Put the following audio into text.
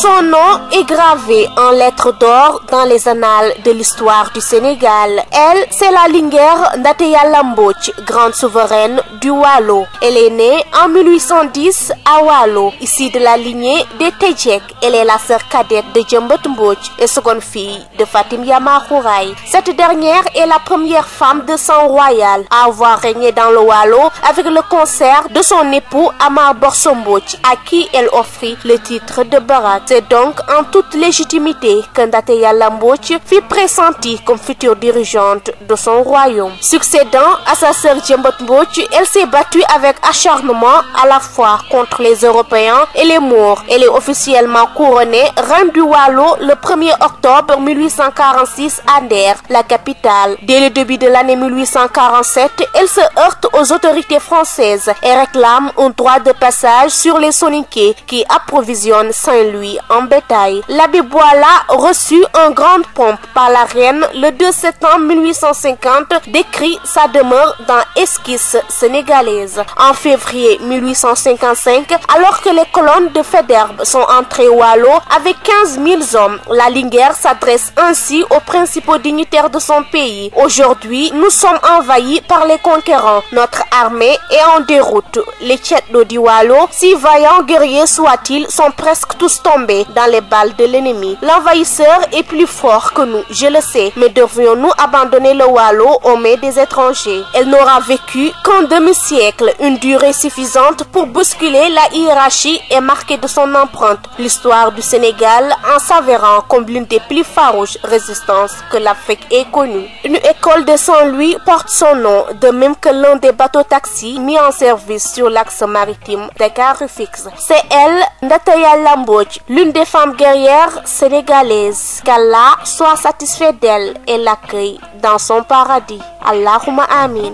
Son nom est gravé en lettres d'or dans les annales de l'histoire du Sénégal. Elle, c'est la Linguère Ndaté Yalla Mbodj, grande souveraine du Waalo. Elle est née en 1810 à Waalo, issue de la lignée des Tedjek. Elle est la sœur cadette de Djembot Mbodj et seconde fille de Fatim Yama Khouraye. Cette dernière est la première femme de sang royal à avoir régné dans le Waalo avec le concert de son époux Amar Borso Mbodj, à qui elle offrit le titre de Barak. C'est donc en toute légitimité que Ndaté Yalla Mbodj fut pressentie comme future dirigeante de son royaume. Succédant à sa sœur Djembot Mbodj, elle s'est battue avec acharnement à la fois contre les Européens et les Moors. Elle est officiellement couronnée reine du Waalo le 1er octobre 1846 à Nder, la capitale. Dès le début de l'année 1847, elle se heurte aux autorités françaises et réclame un droit de passage sur les Soninké qui approvisionnent Saint-Louis en bétail. L'abbé Boila reçut en grande pompe par la reine le 2 septembre 1850, décrit sa demeure dans Esquisse sénégalaise. En février 1855, alors que les colonnes de Faidherbe sont entrées au Waalo avec 15 000 hommes, la Linguère s'adresse ainsi aux principaux dignitaires de son pays. Aujourd'hui, nous sommes envahis par les conquérants. Notre armée est en déroute. Les Tchètlo du Waalo, si vaillants guerriers soient-ils, sont presque tous tombés dans les balles de l'ennemi. L'envahisseur est plus fort que nous, je le sais, mais devrions-nous abandonner le Waalo aux mains des étrangers? Elle n'aura vécu qu'un demi-siècle, une durée suffisante pour bousculer la hiérarchie et marquer de son empreinte l'histoire du Sénégal en s'avérant comme l'une des plus farouches résistances que l'Afrique ait connue. Une école de Saint-Louis porte son nom, de même que l'un des bateaux-taxis mis en service sur l'axe maritime Dakar-Rufisque. C'est elle, Ndaté Yalla Mbodj, l'une des femmes guerrières sénégalaises. Qu'Allah soit satisfait d'elle et l'accueille dans son paradis. Allahumma amin.